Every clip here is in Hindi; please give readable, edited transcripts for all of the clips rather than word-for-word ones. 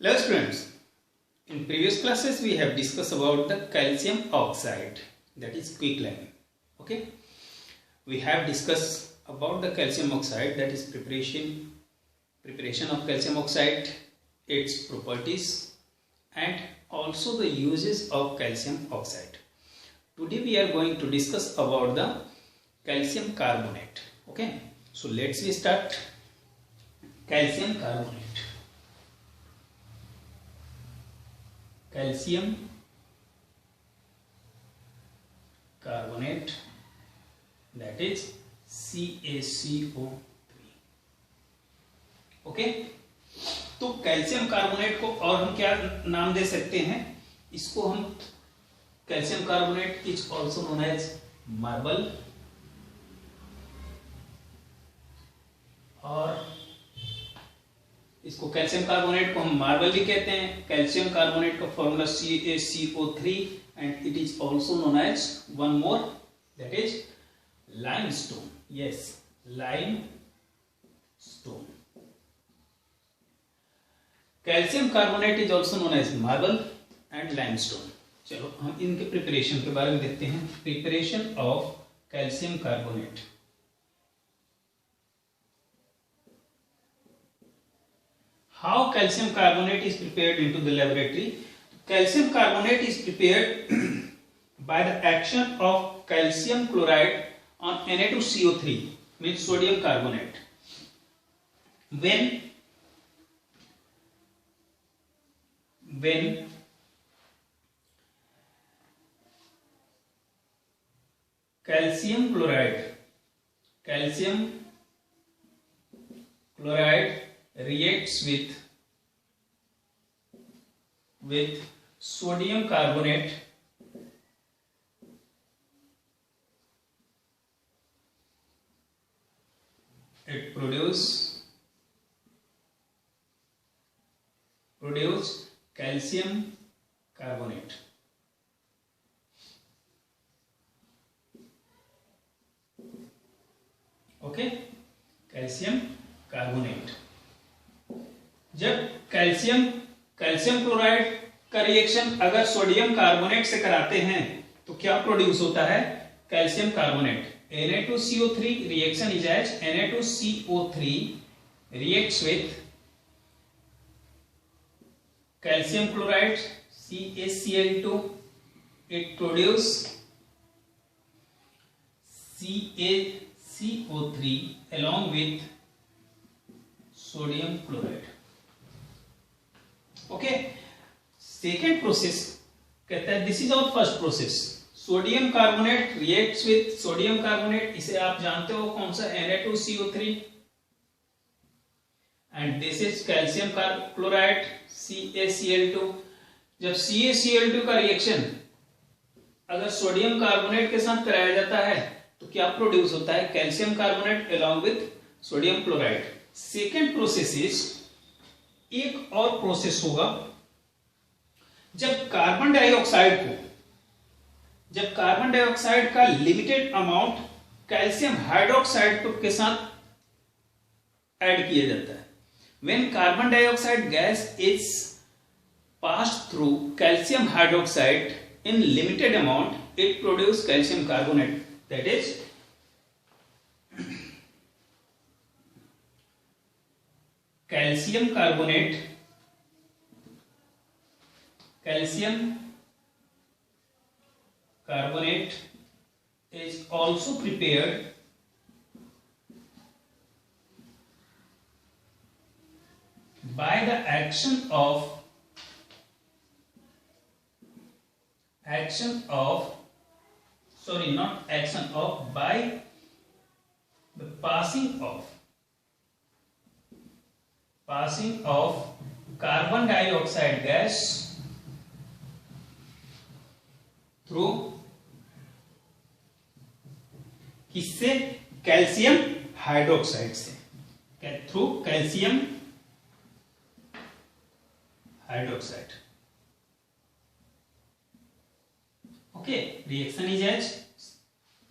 Hello students, in previous classes we have discussed about the calcium oxide, that is quicklime. Okay, we have discussed about the calcium oxide, that is preparation of calcium oxide, its properties and also the uses of calcium oxide. Today we are going to discuss about the calcium carbonate. Okay, so let's start. Calcium carbonate. Calcium carbonate, that is CaCO3. Okay, तो कैल्शियम कार्बोनेट को और हम क्या नाम दे सकते हैं? इसको हम calcium carbonate is also known as marble, और इसको कैल्शियम कार्बोनेट को हम मार्बल भी कहते हैं. कैल्शियम कार्बोनेट का formula CaCO3 and it is also known as one more, that is limestone. Yes, limestone. Calcium carbonate is also known as marble and limestone. चलो हम इनके प्रिपरेशन के बारे में देखते हैं. Preparation of calcium carbonate. How calcium carbonate is prepared into the laboratory? Calcium carbonate is prepared by the action of calcium chloride on Na2CO3, means sodium carbonate. When calcium chloride reacts with sodium carbonate, it produce calcium carbonate. Okay, calcium carbonate. जब कैल्शियम क्लोराइड का रिएक्शन अगर सोडियम कार्बोनेट से कराते हैं तो क्या प्रोड्यूस होता है? Calcium carbonate. Na2CO3 reaction is as Na2CO3 reacts with calcium chloride CaCl2, it produce CaCO3 along with sodium chloride. Okay, second process कहता है this is our first process. Sodium carbonate reacts with sodium carbonate, इसे आप जानते हो कौन सा? Na2CO3. And this is calcium chloride CaCl2. जब CaCl2 का रिएक्शन अगर सोडियम कार्बोनेट के साथ कराया जाता है तो क्या प्रोड्यूस होता है? Calcium carbonate along with sodium chloride. Second process is, एक और प्रोसेस होगा जब कार्बन डाइऑक्साइड का लिमिटेड अमाउंट कैल्शियम हाइड्रोक्साइड के साथ ऐड किया जाता है. When carbon dioxide gas is passed through calcium hydroxide in limited amount, it produce calcium carbonate, that is calcium carbonate is also prepared by the action of by the passing of carbon dioxide gas through किससे? कैल्शियम हाइड्रोक्साइड से. Through calcium hydroxide. Okay, reaction is as,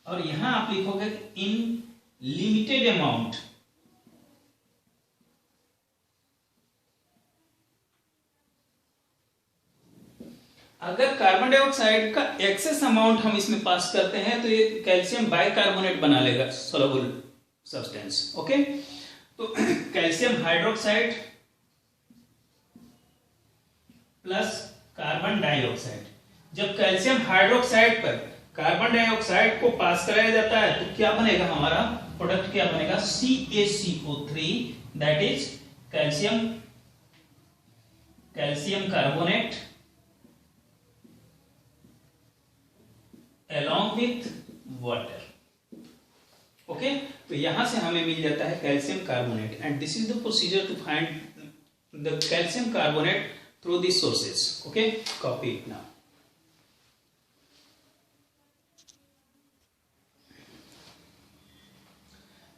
और यहां आप लिखोगे इन लिमिटेड अमाउंट अगर कार्बन डाइऑक्साइड का एक्सेस अमाउंट हम इसमें पास करते हैं तो ये कैल्शियम बाइकार्बोनेट बना लेगा, सोलबल सब्सटेंस। ओके, तो calcium hydroxide plus carbon dioxide, जब कैल्शियम हाइड्रोक्साइड पर कार्बन डाइऑक्साइड को पास कराया जाता है तो क्या बनेगा, हमारा प्रोडक्ट क्या बनेगा, CaCO3, that is calcium carbonate along with water। Okay, तो यहां से हमें मिल जाता है calcium carbonate, and this is the procedure to find the calcium carbonate through these sources। Okay, copy it now.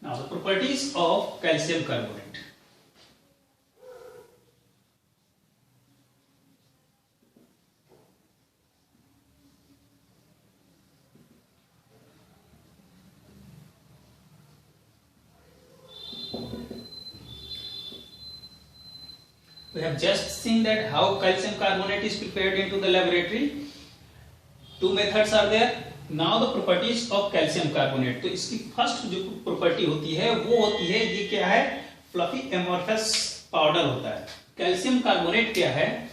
Now the properties of calcium carbonate। We have just seen that how calcium carbonate is prepared into the laboratory। Two methods are there। Now the properties of calcium carbonate। तो इसकी फर्स्ट जो प्रॉपर्टी होती है वो होती है, ये क्या है, फ्लफी एमोर्फस पाउडर होता है। कैल्शियम कार्बोनेट क्या है,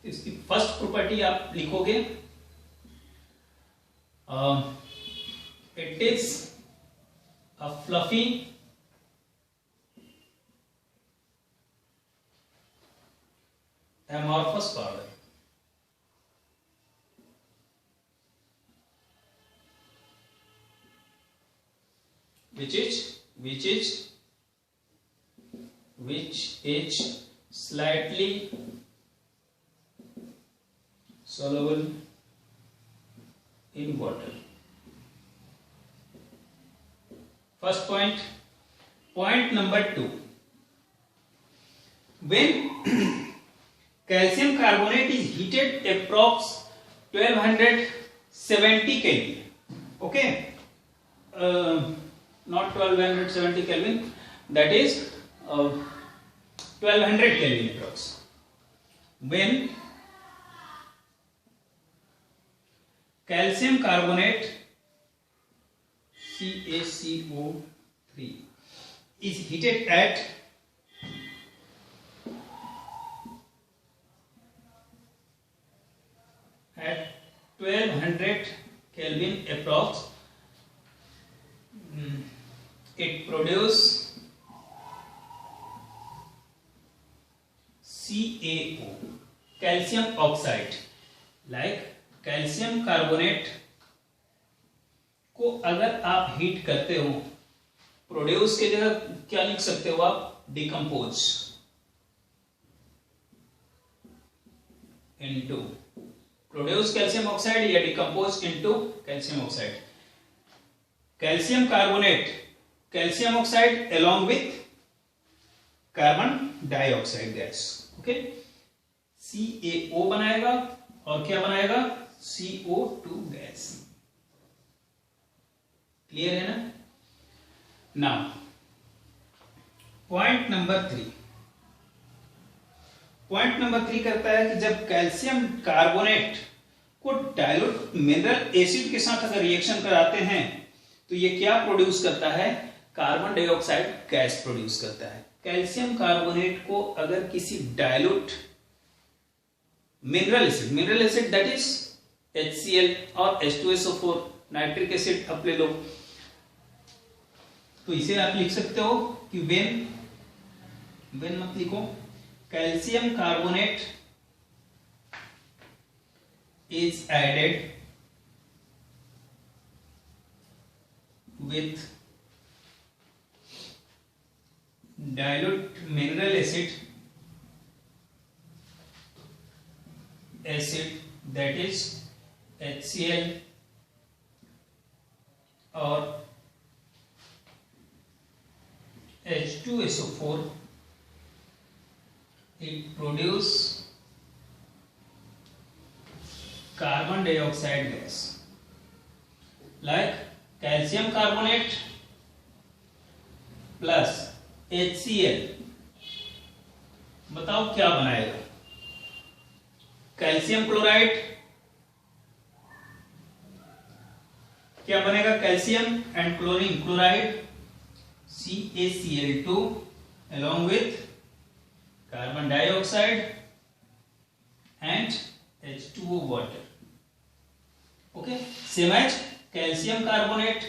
इसकी फर्स्ट प्रॉपर्टी आप लिखोगे, it is a fluffy amorphous powder। which is slightly soluble in water। first point number 2, when calcium carbonate is heated approx 1270 Kelvin। okay, not 1270 Kelvin, that is 1200 Kelvin approx। when calcium carbonate CaCO3 is heated at 1200 Kelvin approx, it produces CaO, calcium oxide। like calcium carbonate को अगर आप हीट करते हो, प्रोड्यूस की जगह क्या लिख सकते हो आप, decompose into produce calcium oxide या decompose into calcium oxide. Calcium carbonate calcium oxide along with carbon dioxide gas. Okay, CaO बनाएगा और क्या बनाएगा, CO2 गैस। क्लियर है ना। Now point number 3, point number 3 करता है कि जब कैल्शियम कार्बोनेट को डाइल्यूट मिनरल एसिड के साथ अगर रिएक्शन कराते हैं तो ये क्या प्रोड्यूस करता है, कार्बन डाइऑक्साइड गैस प्रोड्यूस करता है। कैल्शियम कार्बोनेट को अगर किसी dilute mineral acid that is HCl और H2SO4 नाइट्रिक एसिड आप ले लो, तो इसे आप लिख सकते हो कि वेन मत लिखो, calcium carbonate is added with dilute mineral acid that is HCl or H2SO4, it produce carbon dioxide gas। like calcium carbonate plus HCl, बताओ क्या बनाएगा, कैल्शियम क्लोराइड क्या बनेगा, calcium and chlorine chloride CaCl2 along with carbon dioxide and H2O water. Okay, same as calcium carbonate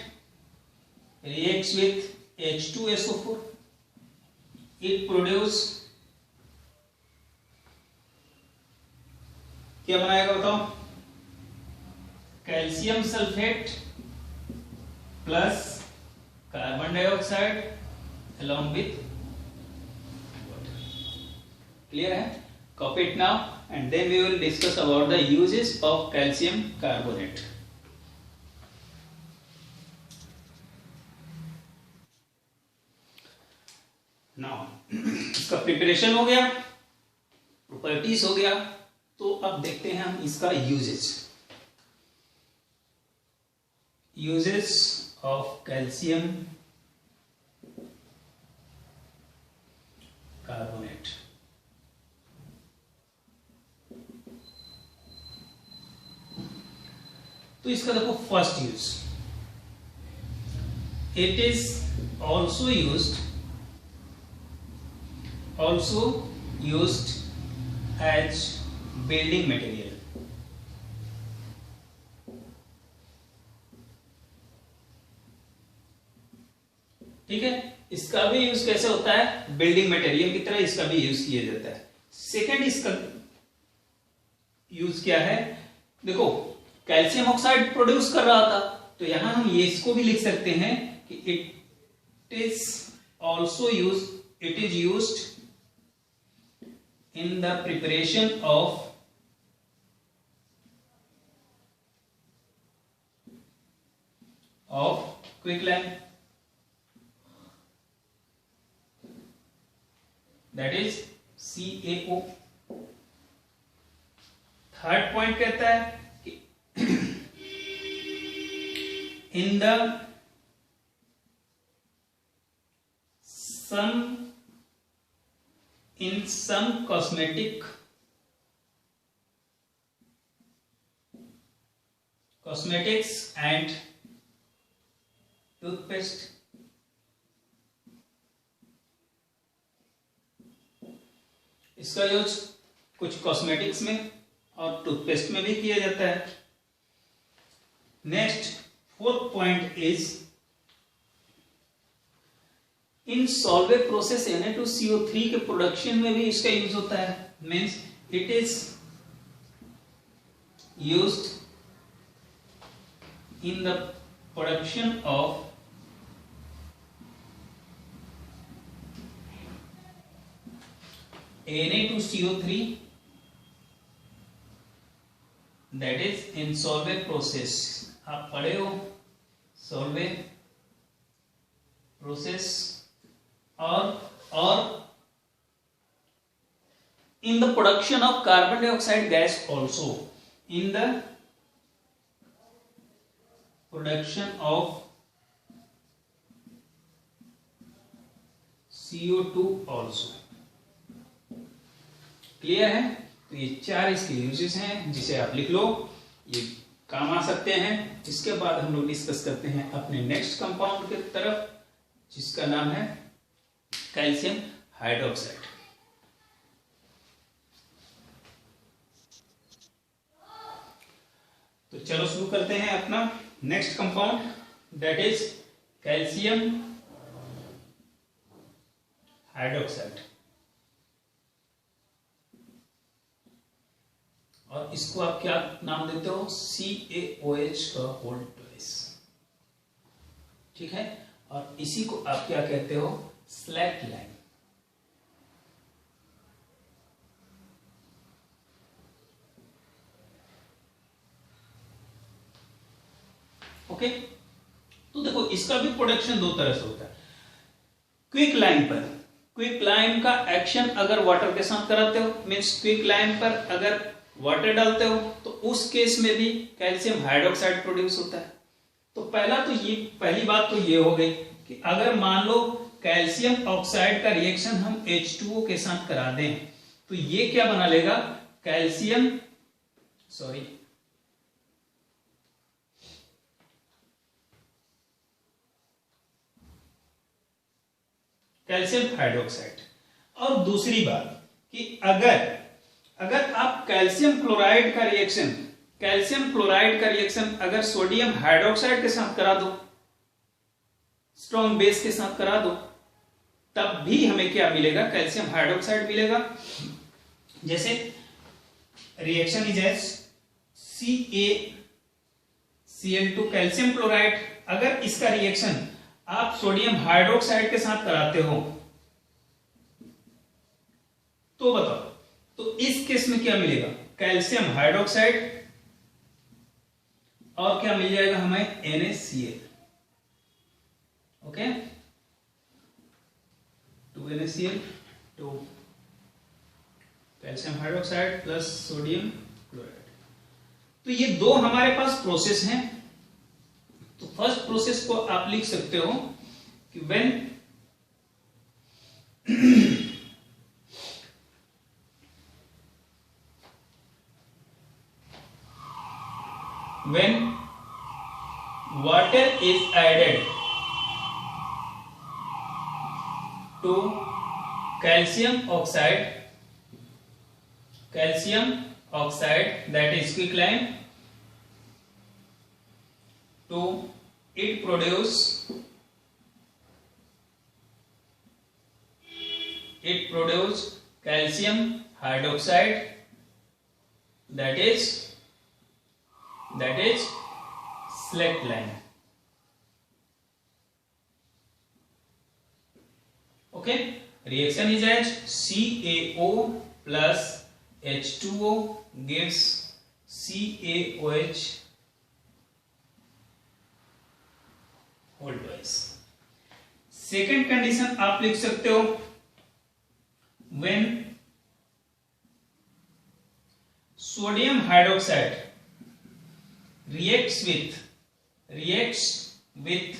reacts with H2SO4. It produce क्या बनाएगा बताओ, calcium sulphate plus carbon dioxide along with water. Clear है? Copy it now and then we will discuss about the uses of calcium carbonate. Now इसका प्रिपरेशन हो गया, प्रॉपर्टीज हो गया, तो अब देखते हैं हम इसका यूजेस of calcium carbonate. तो इसका देखो first use, it is also used as building material. ठीक है, इसका भी यूज कैसे होता है, बिल्डिंग मटेरियल की तरह इसका भी यूज किया जाता है. सेकेंड इसका यूज क्या है, देखो कैल्शियम ऑक्साइड प्रोड्यूस कर रहा था, तो यहां हम ये इसको भी लिख सकते हैं कि it is used in the preparation of quicklime. That is CaO. Third point कहता है कि इन some cosmetics and toothpaste. इसका यूज कुछ कॉस्मेटिक्स में और टूथपेस्ट में भी किया जाता है. Next fourth point is in solvate process Na2CO3 के प्रोडक्शन में भी इसका यूज होता है. Means it is used in the production of Na2CO3, that is in solvent process. आप पढ़े हो solvent process और in the production of carbon dioxide gas also, in the production of CO2 also. Clear है? तो ये चार इसके यूजेस हैं जिसे आप लिख लो, ये काम आ सकते हैं. इसके बाद हम लोग डिस्कस करते हैं अपने नेक्स्ट कंपाउंड की तरफ, जिसका नाम है कैल्शियम हाइड्रोक्साइड. तो चलो शुरू करते हैं अपना next compound, that is calcium hydroxide. और इसको आप क्या नाम देते हो, CaOH का होल ट्वाइस. ठीक है, और इसी को आप क्या कहते हो, स्लैक लाइन. ओके, तो देखो इसका भी प्रोडक्शन दो तरह से होता है. क्विक लाइम का एक्शन अगर वाटर के साथ कराते हो, मीन्स क्विक लाइम पर अगर वाटर डालते हो, तो उस केस में भी कैल्शियम हाइड्रोक्साइड प्रोड्यूस होता है. तो पहली बात तो ये हो गई कि अगर मान लो कैल्शियम ऑक्साइड का रिएक्शन हम H2O के साथ करा दें, तो ये क्या बना लेगा, कैल्शियम हाइड्रोक्साइड। और दूसरी बात कि अगर आप कैल्शियम क्लोराइड का रिएक्शन अगर सोडियम हाइड्रोक्साइड के साथ करा दो, स्ट्रॉन्ग बेस के साथ करा दो, तब भी हमें क्या मिलेगा? कैल्शियम हाइड्रोक्साइड मिलेगा। जैसे reaction is as CaCl2 calcium chloride. अगर इसका रिएक्शन आप सोडियम हाइड्रोक्साइड के साथ कराते हो तो बताओ, तो इस केस में क्या मिलेगा? कैल्शियम हाइड्रोक्साइड और क्या मिल जाएगा हमें? NaCl। Okay, 2NaCl, 2 calcium hydroxide plus sodium chloride. तो ये दो हमारे पास प्रोसेस हैं। तो फर्स्ट प्रोसेस को आप लिख सकते हो कि when water is added to calcium oxide that is quicklime, to it produce calcium hydroxide that is slackline. Okay, reaction is as CaO plus H2O gives CaOH whole twice. Second condition आप लिख सकते हो when sodium hydroxide reacts with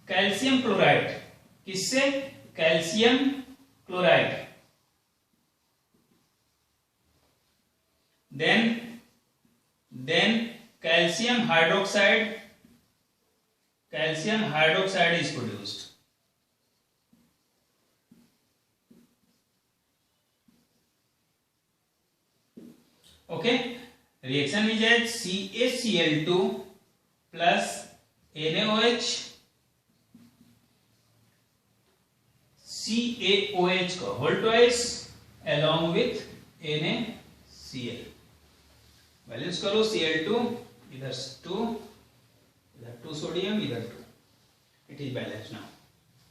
calcium chloride। किससे? Calcium chloride. then calcium hydroxide is produced। okay, reaction is as CaCl2 plus NaOH CaOH का whole twice along with NaCl। Balance करो, Cl2 इधर 2, इधर 2 सोडियम, इधर 2, it is balanced now।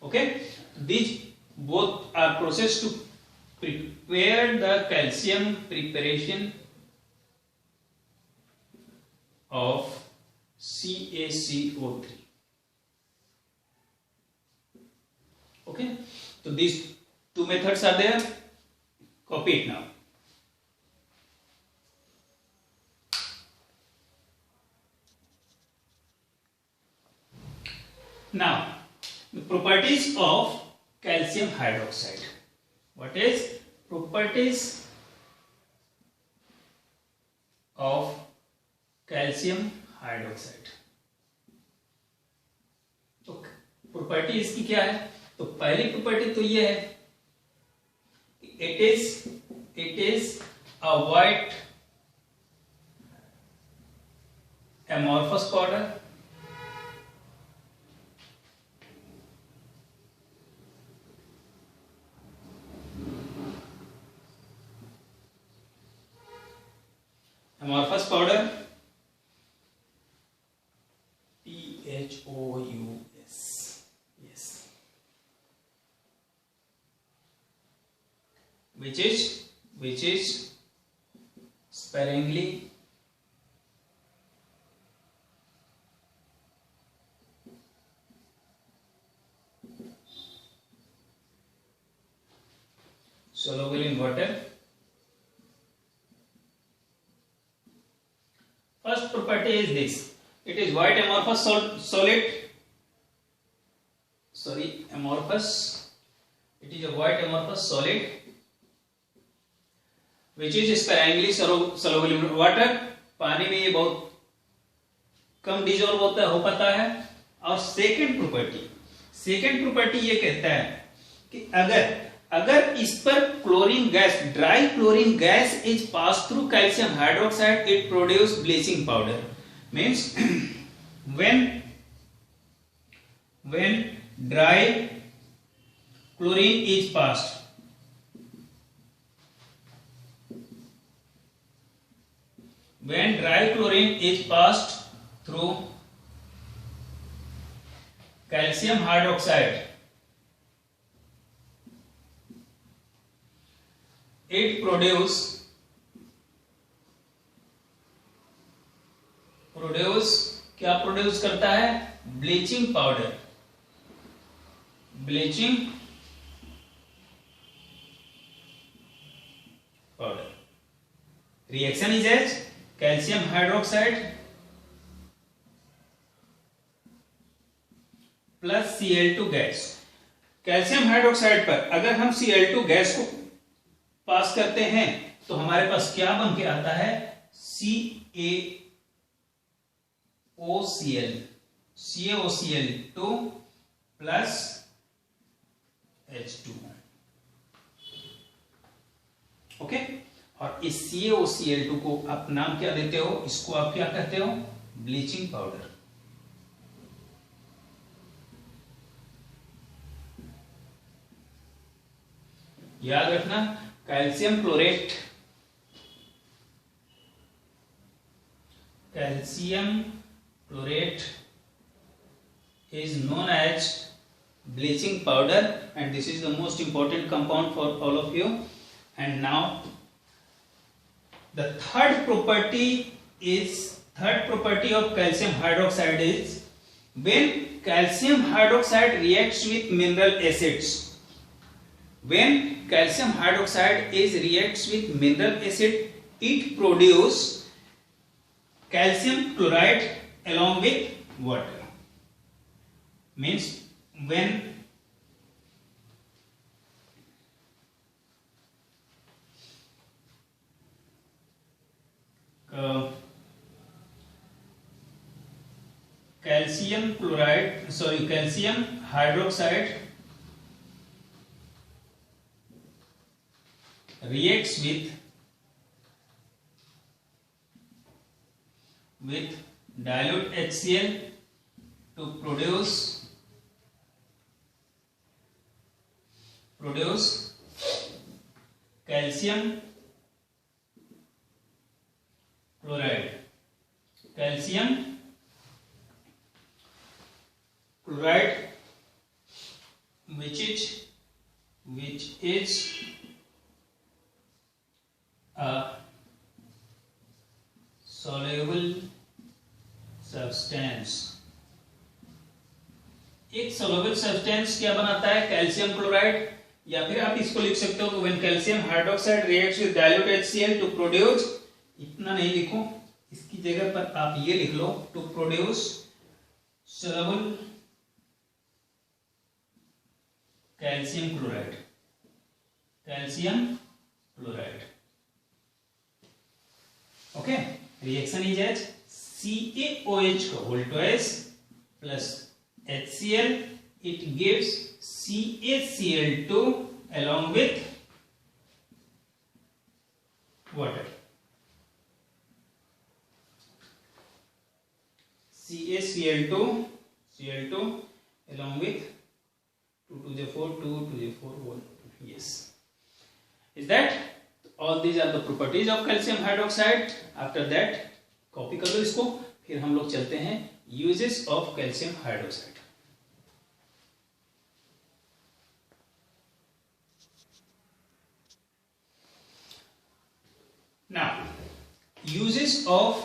okay, these both are process to prepare the calcium preparation of CaCO3। okay, so these two methods are there, copy it now। now the properties of calcium hydroxide। what is properties of calcium hydroxide? तो प्रॉपर्टी इसकी क्या है? तो पहली प्रॉपर्टी तो ये है it is a white amorphous powder PHOUS, yes, which is sparingly soluble in water। first property is this, it is white amorphous solid, it is a white amorphous solid which is sparingly soluble in water। पानी में ये बहुत कम डिजोल्व हो पाता है। और सेकेंड प्रॉपर्टी ये कहता है कि अगर इस पर chlorine gas, dry chlorine gas is pass through calcium hydroxide, it produce bleaching powder. Means when dry chlorine is passed, when dry chlorine is passed through calcium hydroxide, it produce क्या प्रोड्यूस करता है? Bleaching powder. Bleaching powder. Reaction is as calcium hydroxide plus Cl2 gas. Calcium hydroxide पर अगर हम Cl2 गैस को पास करते हैं तो हमारे पास क्या बन के आता है? CaOCl2 plus H2. ओके. और इस CaOCl2 को आप नाम क्या देते हो? इसको आप क्या कहते हो? Bleaching powder. याद रखना, calcium chlorate, is known as bleaching powder, and this is the most important compound for all of you. And now the third property of calcium hydroxide is when calcium hydroxide reacts with mineral acids. When calcium hydroxide reacts with mineral acid, it produces calcium chloride along with water. Means when calcium hydroxide reacts with dilute HCl to produce calcium chloride. Calcium chloride which is a soluble substance. एक सोल्यूबल सब्सटेंस क्या बनाता है? Calcium chloride. या फिर आप इसको लिख सकते हो when calcium hydroxide reacts with dilute HCl to produce, इतना नहीं लिखो, इसकी जगह पर आप ये लिख लो, to produce soluble calcium chloride. Okay. Reaction is as CaOH whole twice plus HCl, it gives CaCl2 along with water. CaCl2 along with 2 to the 4 1. Yes. Is that all? These are the properties of calcium hydroxide. After that, copy कर लो इसको. फिर हम लोग चलते हैं uses of calcium hydroxide. Now, uses of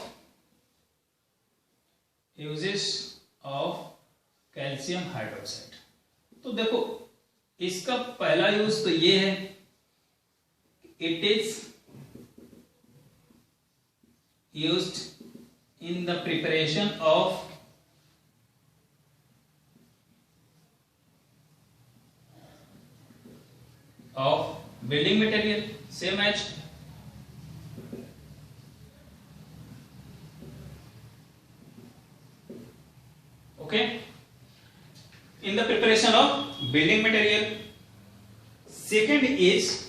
calcium hydroxide. तो देखो, इसका पहला यूज तो ये है, it is used in the preparation of building material, same as okay, in the preparation of building material. Second is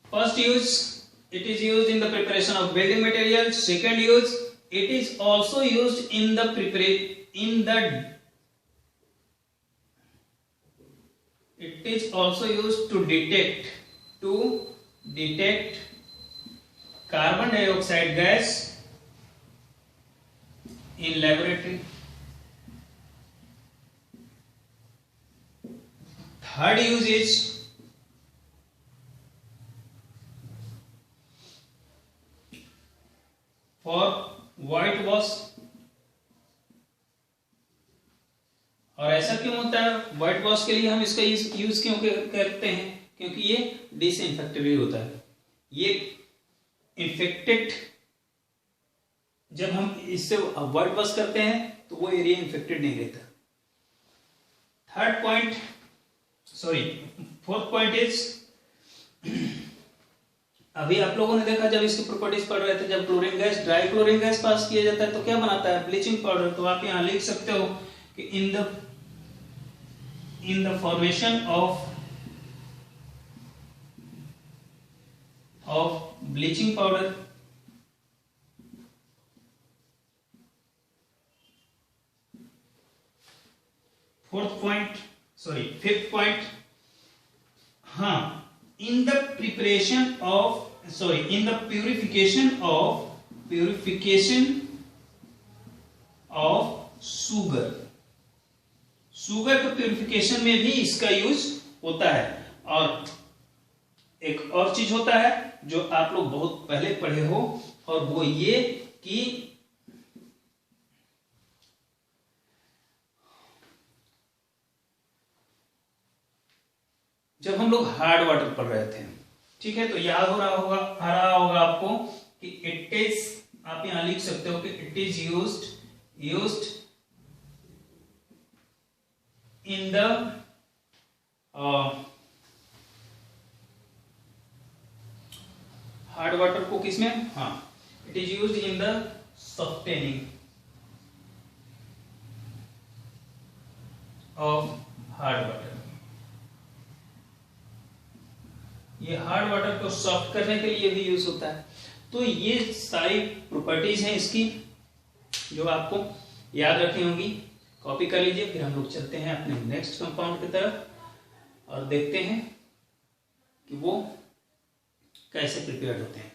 first use, it is used in the preparation of building materials. Second use, it is also used in the it is also used to detect carbon dioxide gas in laboratory. Third use is for white wash. और ऐसा क्यों होता है? व्हाइट वॉश के लिए हम इसका यूज क्यों करते हैं? क्योंकि ये डिसइंफेक्टेड होता है। ये इन्फेक्टेड, जब हम इससे व्हाइट वॉश करते हैं तो वो एरिया इन्फेक्टेड नहीं रहता। फोर्थ पॉइंट इज, अभी आप लोगों ने देखा जब इसकी प्रॉपर्टीज पढ़ रहे थे, जब chlorine gas, dry chlorine gas pass किया जाता है तो क्या बनाता है? Bleaching powder. तो आप यहां लिख सकते हो कि in the formation of bleaching powder, fifth point, in the purification of sugar के प्यूरिफिकेशन में भी इसका यूज होता है। और एक और चीज होता है जो आप लोग बहुत पहले पढ़े हो, और वो ये कि जब हम लोग हार्ड वाटर पढ़ रहे थे, ठीक है, तो याद हो रहा होगा आपको कि इट इज, आप यहां लिख सकते हो कि it is used in the hard water को किसमें? It is used in the softening of hard water. ये हार्ड वाटर को सॉफ्ट करने के लिए भी यूज होता है। तो ये सारी प्रॉपर्टीज हैं इसकी जो आपको याद रखनी होंगी। कॉपी कर लीजिए। फिर हम लोग चलते हैं अपने नेक्स्ट कंपाउंड की तरफ और देखते हैं कि वो कैसे प्रिपेयर होते हैं।